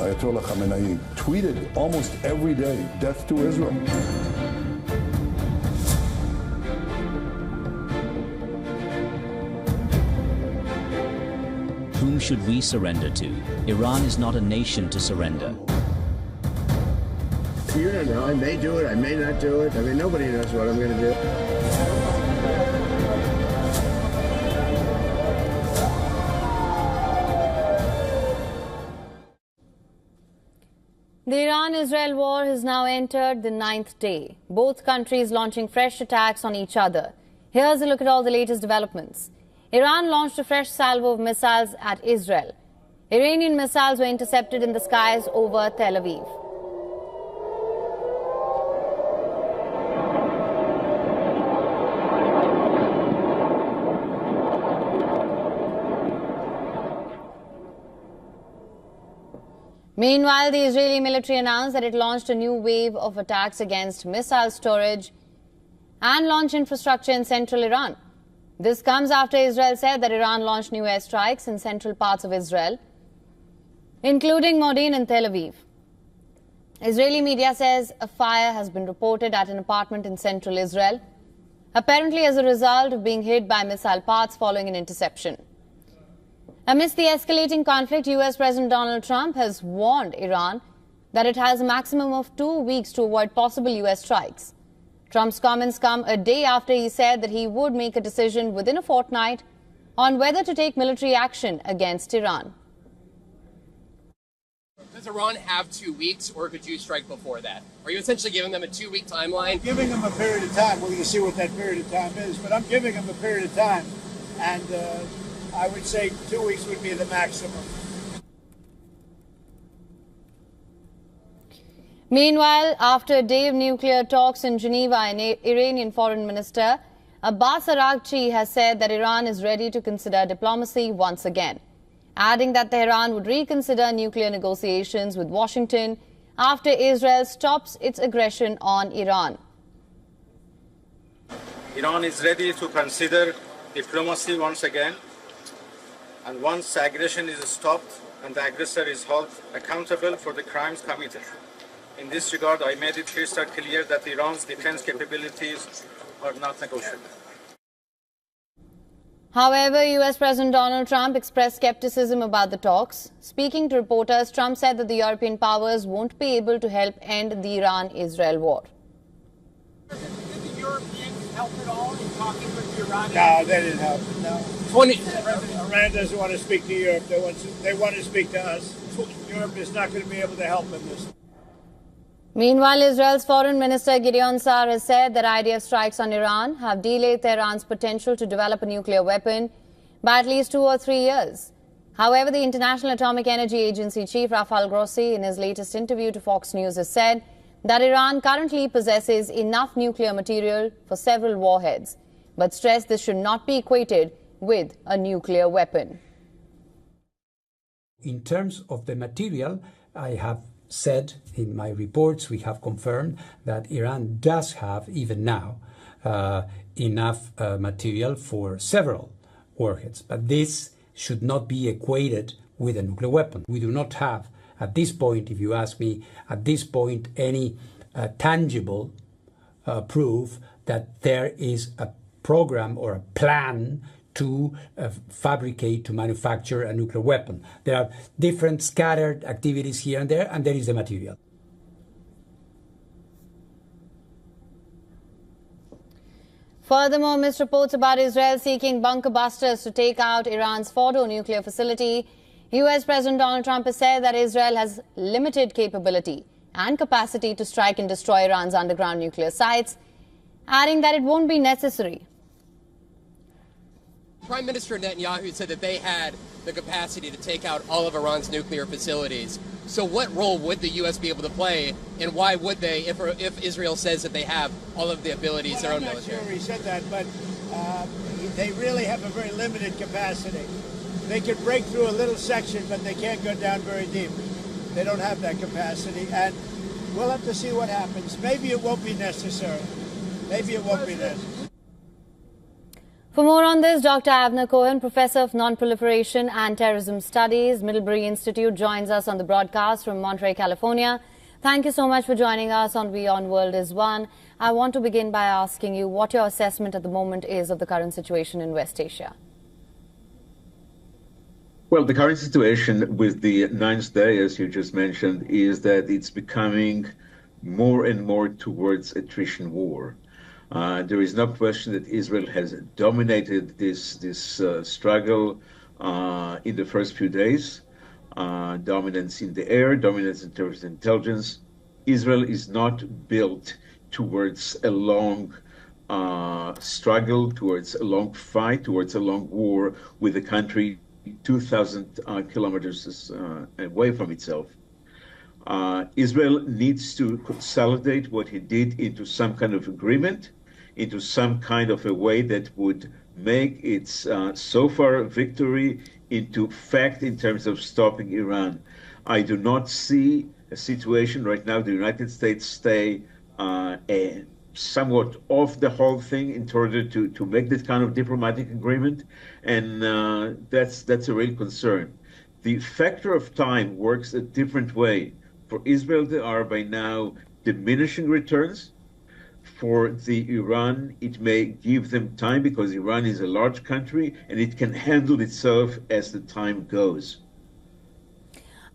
Ayatollah Khamenei tweeted almost every day, "Death to Israel." Whom should we surrender to? Iran is not a nation to surrender. You don't know. I may do it. I may not do it. I mean, nobody knows what I'm going to do. The Iran-Israel war has now entered the 9th day, both countries launching fresh attacks on each other. Here's a look at all the latest developments. Iran launched a fresh salvo of missiles at Israel. Iranian missiles were intercepted in the skies over Tel Aviv. Meanwhile, the Israeli military announced that it launched a new wave of attacks against missile storage and launch infrastructure in central Iran. This comes after Israel said that Iran launched new airstrikes in central parts of Israel, including Modi'in and Tel Aviv. Israeli media says a fire has been reported at an apartment in central Israel, apparently as a result of being hit by missile parts following an interception. Amidst the escalating conflict, US President Donald Trump has warned Iran that it has a maximum of 2 weeks to avoid possible US strikes. Trump's comments come a day after he said that he would make a decision within a fortnight on whether to take military action against Iran. Does Iran have 2 weeks, or could you strike before that? Are you essentially giving them a 2-week timeline? I'm giving them a period of time. We're going to see what that period of time is, but I'm giving them a period of time, and I would say 2 weeks would be the maximum. Meanwhile, after a day of nuclear talks in Geneva, an Iranian foreign minister, Abbas Araghchi, has said that Iran is ready to consider diplomacy once again, adding that Tehran would reconsider nuclear negotiations with Washington after Israel stops its aggression on Iran. Iran is ready to consider diplomacy once again, and once aggression is stopped and the aggressor is held accountable for the crimes committed. In this regard, I made it crystal clear that Iran's defense capabilities are not negotiable. However, US President Donald Trump expressed skepticism about the talks. Speaking to reporters, Trump said that the European powers won't be able to help end the Iran-Israel war. Did the Europeans help at all in talking with the Iranians? No, they didn't help. No. Iran doesn't want to speak to Europe. They want to speak to us. Europe is not going to be able to help in this. Meanwhile, Israel's Foreign Minister Gideon Sa'ar has said that IDF strikes on Iran have delayed Tehran's potential to develop a nuclear weapon by at least 2 or 3 years. However, the International Atomic Energy Agency chief Rafael Grossi, in his latest interview to Fox News, has said that Iran currently possesses enough nuclear material for several warheads, but stressed this should not be equated with a nuclear weapon. In terms of the material, I have said in my reports, we have confirmed that Iran does have, even now, enough material for several warheads. But this should not be equated with a nuclear weapon. We do not have, at this point, if you ask me, at this point, any tangible proof that there is a program or a plan to fabricate, to manufacture a nuclear weapon. There are different scattered activities here and there is the material. Furthermore, missed reports about Israel seeking bunker busters to take out Iran's Fordo nuclear facility. US President Donald Trump has said that Israel has limited capability and capacity to strike and destroy Iran's underground nuclear sites, adding that it won't be necessary. Prime Minister Netanyahu said that they had the capacity to take out all of Iran's nuclear facilities. So what role would the U.S. be able to play, and why would they, if Israel says that they have all of the abilities, their own military? I'm not sure he said that, but they really have a very limited capacity. They can break through a little section, but they can't go down very deep. They don't have that capacity, and we'll have to see what happens. Maybe it won't be necessary. Maybe it won't be necessary. For more on this, Dr. Avner Cohen, Professor of Non-Proliferation and Terrorism Studies, Middlebury Institute, joins us on the broadcast from Monterey, California. Thank you so much for joining us on Beyond World is One. I want to begin by asking you what your assessment at the moment is of the current situation in West Asia. Well, the current situation with the ninth day, as you just mentioned, is that it's becoming more and more towards attrition war. There is no question that Israel has dominated this struggle in the first few days. Dominance in the air, dominance in terms of intelligence. Israel is not built towards a long struggle, towards a long fight, towards a long war with a country 2,000 kilometers away from itself. Israel needs to consolidate what he did into some kind of agreement, into some kind of a way that would make its so far victory into fact in terms of stopping Iran. I do not see a situation right now the United States stay somewhat off the whole thing in order to make this kind of diplomatic agreement, and that's a real concern. The factor of time works a different way. For Israel, there are by now diminishing returns. For the Iran, it may give them time because Iran is a large country and it can handle itself as the time goes.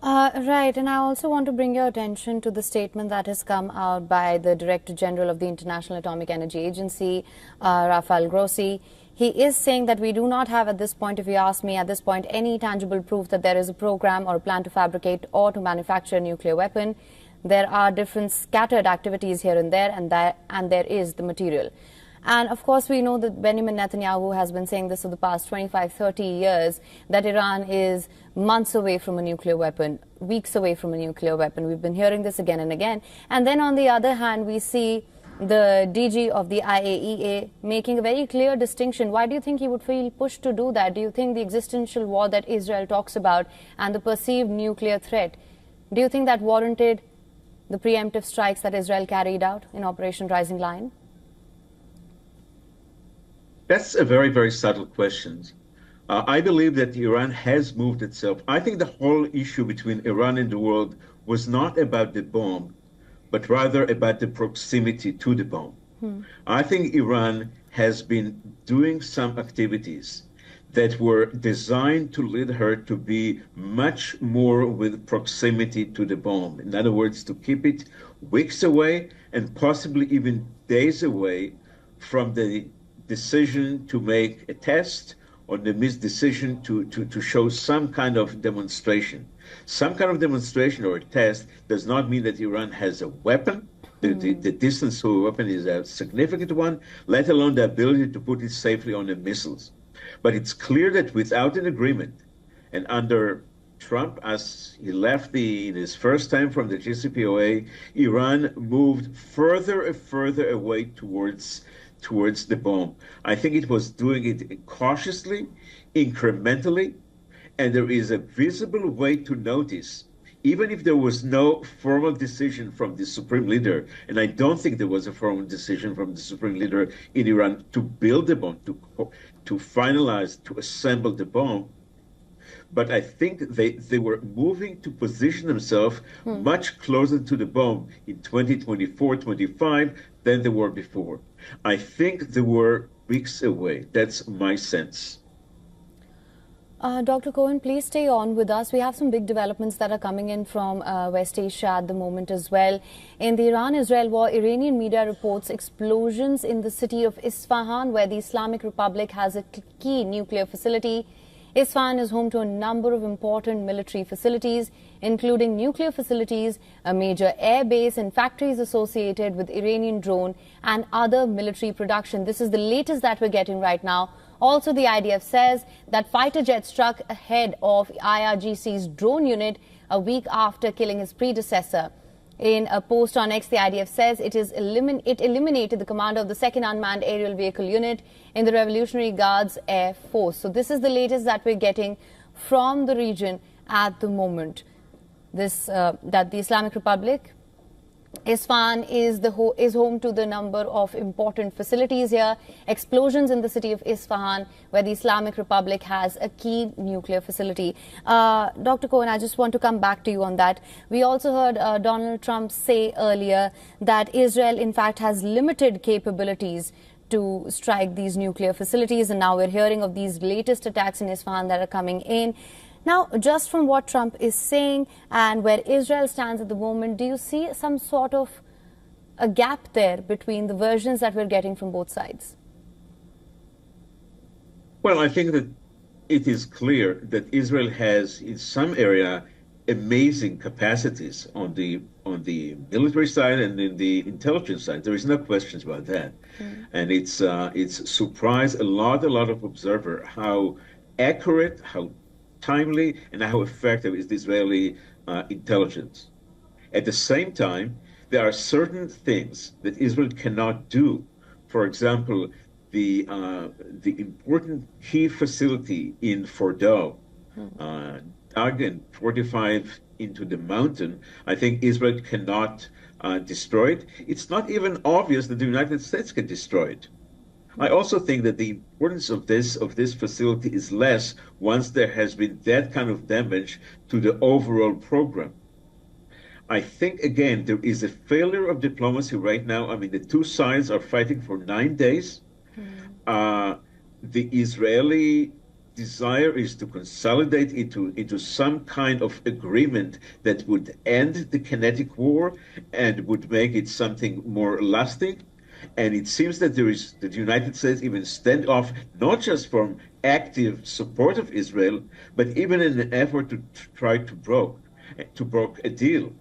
Right, and I also want to bring your attention to the statement that has come out by the Director General of the International Atomic Energy Agency, Rafael Grossi. He is saying that we do not have at this point, if you ask me, at this point, any tangible proof that there is a program or a plan to fabricate or to manufacture a nuclear weapon. There are different scattered activities here and there, and there is the material. And of course, we know that Benjamin Netanyahu has been saying this for the past 25, 30 years, that Iran is months away from a nuclear weapon, weeks away from a nuclear weapon. We've been hearing this again and again. And then on the other hand, we see the DG of the IAEA making a very clear distinction. Why do you think he would feel pushed to do that? Do you think the existential war that Israel talks about and the perceived nuclear threat, do you think that warranted the preemptive strikes that Israel carried out in Operation Rising Lion? That's a very, very subtle question. I believe that Iran has moved itself. I think the whole issue between Iran and the world was not about the bomb, but rather about the proximity to the bomb. I think Iran has been doing some activities that were designed to lead her to be much more with proximity to the bomb. In other words, to keep it weeks away and possibly even days away from the decision to make a test or the misdecision to show some kind of demonstration. Some kind of demonstration or a test does not mean that Iran has a weapon. The distance to a weapon is a significant one, let alone the ability to put it safely on the missiles. But it's clear that without an agreement, and under Trump, as he left in his first time from the JCPOA, Iran moved further and further away towards the bomb. I think it was doing it cautiously, incrementally, and there is a visible way to notice, even if there was no formal decision from the supreme leader, and I don't think there was a formal decision from the supreme leader in Iran to build the bomb, to finalize, to assemble the bomb, but I think they were moving to position themselves much closer to the bomb in 2024, 25 than they were before. I think they were weeks away. That's my sense. Dr. Cohen, please stay on with us. We have some big developments that are coming in from West Asia at the moment as well. In the Iran-Israel war, Iranian media reports explosions in the city of Isfahan, where the Islamic Republic has a key nuclear facility. Isfahan is home to a number of important military facilities, including nuclear facilities, a major air base, and factories associated with Iranian drone and other military production. This is the latest that we're getting right now. Also, the IDF says that fighter jets struck ahead of IRGC's drone unit a week after killing his predecessor. In a post on X, the IDF says it eliminated the commander of the 2nd Unmanned Aerial Vehicle Unit in the Revolutionary Guards Air Force. So this is the latest that we're getting from the region at the moment. That the Islamic Republic Isfahan is home to the number of important facilities here. Explosions in the city of Isfahan, where the Islamic Republic has a key nuclear facility. Dr. Cohen, I just want to come back to you on that. We also heard Donald Trump say earlier that Israel, in fact, has limited capabilities to strike these nuclear facilities. And now we're hearing of these latest attacks in Isfahan that are coming in. Now, just from what Trump is saying and where Israel stands at the moment, do you see some sort of a gap there between the versions that we're getting from both sides? Well, I think that it is clear that Israel has, in some area, amazing capacities on the military side and in the intelligence side. There is no questions about that. And it's surprised a lot of observers how accurate, how timely, and how effective is the Israeli intelligence. At the same time, there are certain things that Israel cannot do. For example, the important key facility in Fordo, dug and fortified into the mountain, I think Israel cannot destroy it. It's not even obvious that the United States can destroy it. I also think that the importance of this facility is less once there has been that kind of damage to the overall program. I think, again, there is a failure of diplomacy right now. I mean, the two sides are fighting for 9 days. The Israeli desire is to consolidate into some kind of agreement that would end the kinetic war and would make it something more lasting. And it seems that the United States even stand off, not just from active support of Israel, but even in an effort to try to broke a deal.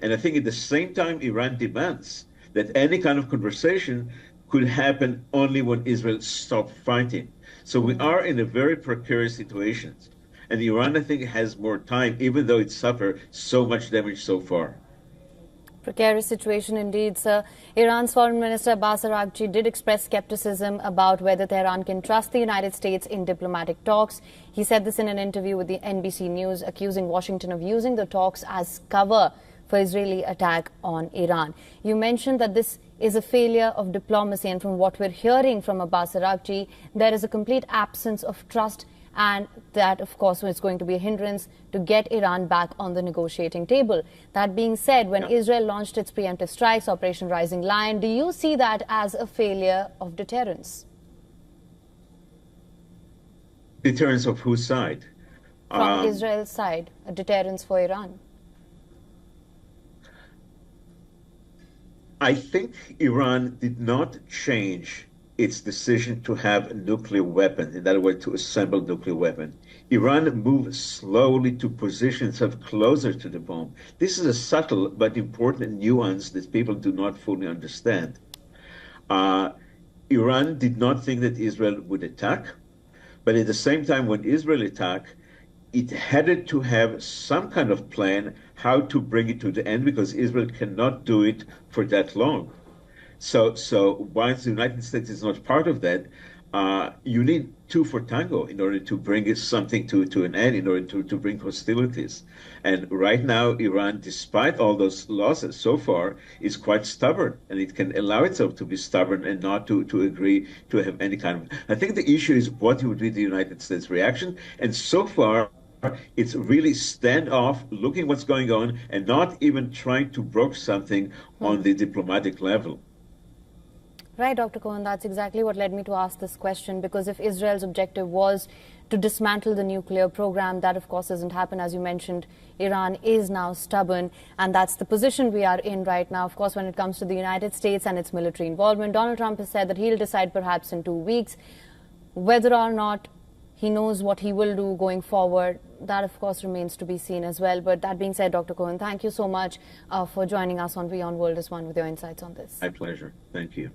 And I think at the same time, Iran demands that any kind of conversation could happen only when Israel stops fighting. So we are in a very precarious situation. And Iran, I think, has more time, even though it suffered so much damage so far. Precarious situation indeed, sir. Iran's Foreign Minister Abbas Araghchi did express skepticism about whether Tehran can trust the United States in diplomatic talks. He said this in an interview with the NBC News, accusing Washington of using the talks as cover for Israeli attack on Iran. You mentioned that this is a failure of diplomacy, and from what we're hearing from Abbas Araghchi, there is a complete absence of trust, and that, of course, is going to be a hindrance to get Iran back on the negotiating table. That being said, when Israel launched its preemptive strikes, Operation Rising Lion, do you see that as a failure of deterrence? Deterrence of whose side? From Israel's side, a deterrence for Iran. I think Iran did not change its decision to have a nuclear weapon, in other words, to assemble a nuclear weapon. Iran moved slowly to position itself closer to the bomb. This is a subtle but important nuance that people do not fully understand. Iran did not think that Israel would attack, but at the same time, when Israel attacked, it had to have some kind of plan how to bring it to the end, because Israel cannot do it for that long. So once the United States is not part of that, you need two for tango in order to bring something to an end, in order to bring hostilities. And right now, Iran, despite all those losses so far, is quite stubborn, and it can allow itself to be stubborn and not to agree to have any kind of... I think the issue is what would be the United States reaction, and so far, it's really standoff, looking what's going on, and not even trying to broker something on the diplomatic level. Right, Dr. Cohen, that's exactly what led me to ask this question, because if Israel's objective was to dismantle the nuclear program, that of course doesn't happen. As you mentioned, Iran is now stubborn, and that's the position we are in right now. Of course, when it comes to the United States and its military involvement, Donald Trump has said that he'll decide perhaps in 2 weeks whether or not he knows what he will do going forward. That, of course, remains to be seen as well. But that being said, Dr. Cohen, thank you so much for joining us on Beyond World is One with your insights on this. My pleasure. Thank you.